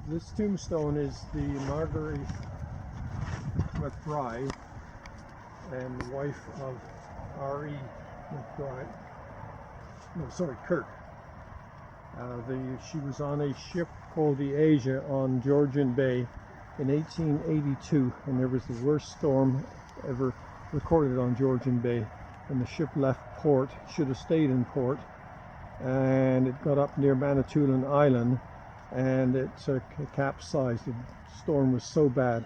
This tombstone is the Marguerite McBride and the wife of R.E. McBride. No, sorry, Kirk. She was on a ship called the Asia on Georgian Bay in 1882, and there was the worst storm ever recorded on Georgian Bay. And the ship left port, should have stayed in port, and it got up near Manitoulin Island, and it capsized. The storm was so bad.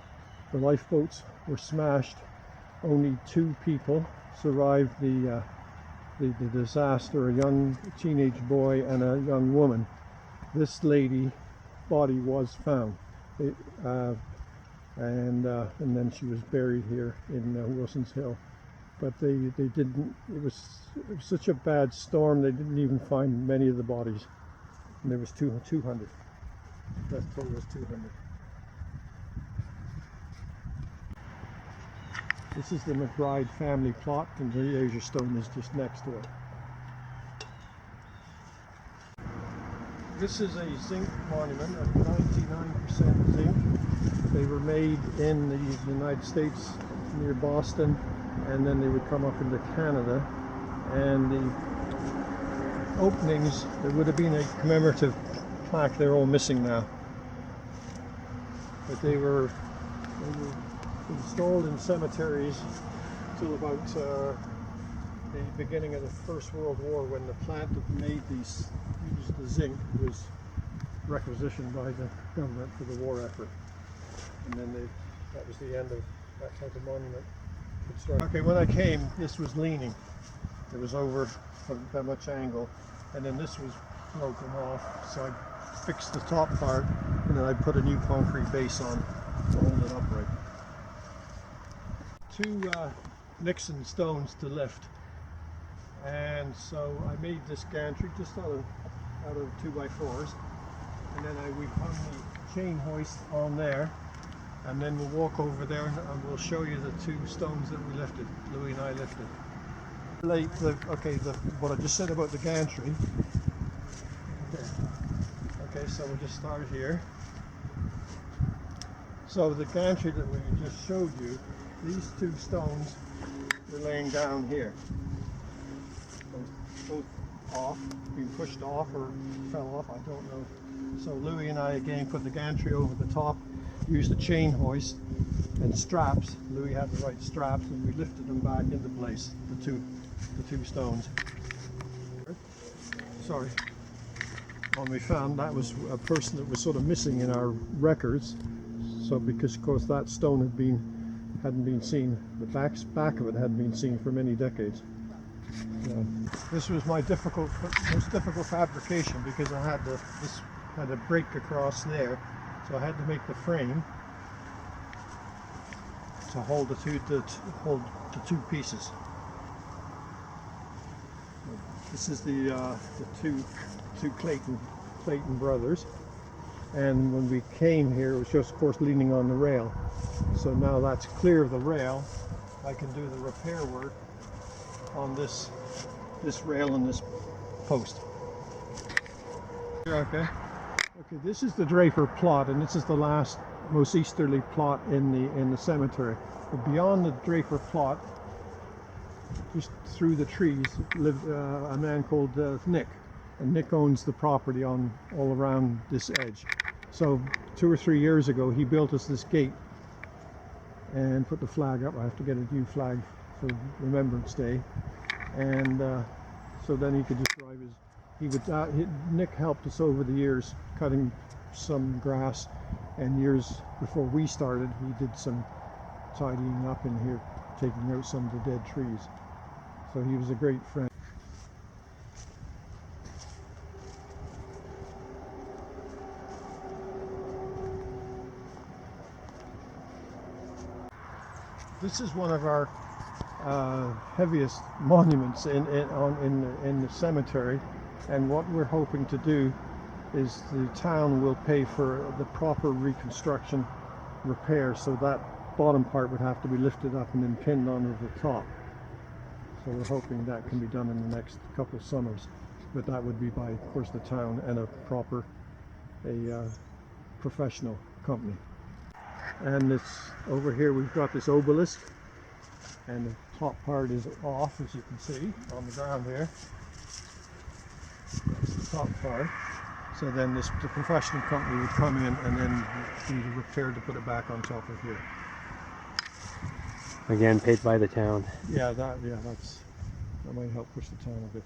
The lifeboats were smashed. Only 2 people survived the disaster, a young teenage boy and a young woman. This lady's body was found, and then she was buried here in Wilson's Hill. But they didn't, it was such a bad storm, they didn't even find many of the bodies. And there was 200. That total was 200. This is the McBride family plot, and the Asia Stone is just next to it. This is a zinc monument of 99% zinc. They were made in the United States near Boston, and then they would come up into Canada. And the openings, there would have been a commemorative plaque, they're all missing now. But they were installed in cemeteries till about the beginning of the First World War, when the plant that made these, used the zinc, was requisitioned by the government for the war effort. And then that was the end of that type of monument. Okay, when I came, this was leaning. It was over that much angle, and then this was broken off, so I fixed the top part, and then I put a new concrete base on to hold it upright. 2 Nixon stones to lift, and so I made this gantry just out of 2x4s, and then we hung the chain hoist on there, and then we'll walk over there and we'll show you the 2 stones that we lifted, Louis and I lifted. What I just said about the gantry. Okay, so we'll just start here. So the gantry that we just showed you, these 2 stones were laying down here. Both off, being pushed off or fell off, I don't know. So Louis and I again put the gantry over the top, used a chain hoist and straps. Louis had the right straps, and we lifted them back into place, the two stones. Sorry. When we found, that was a person that was sort of missing in our records. So because of course that stone hadn't been seen, the back of it hadn't been seen for many decades. This was my most difficult fabrication, because I had this had a break across there, so I had to make the frame to hold the two pieces. This is the two Clayton brothers, and when we came here, it was just, of course, leaning on the rail. So now that's clear of the rail, I can do the repair work on this rail and this post. Okay, this is the Draper plot, and this is the last, most easterly plot in the cemetery. But beyond the Draper plot, just through the trees, lived a man called Nick, and Nick owns the property all around this edge. So 2 or 3 years ago, he built us this gate and put the flag up. I have to get a new flag for Remembrance Day, and so then he could just drive Nick helped us over the years cutting some grass, and years before we started, he did some tidying up in here, taking out some of the dead trees. So he was a great friend. This is one of our heaviest monuments in the cemetery, and what we're hoping to do is the town will pay for the proper reconstruction repair, so that bottom part would have to be lifted up and then pinned onto the top. So we're hoping that can be done in the next couple of summers, but that would be by, of course, the town and a professional company. And it's over here we've got this obelisk, and the top part is off, as you can see on the ground here. That's the top part. So then the professional company would come in and then do the repair to put it back on top of here. Again, paid by the town. Yeah, that might help push the town a bit.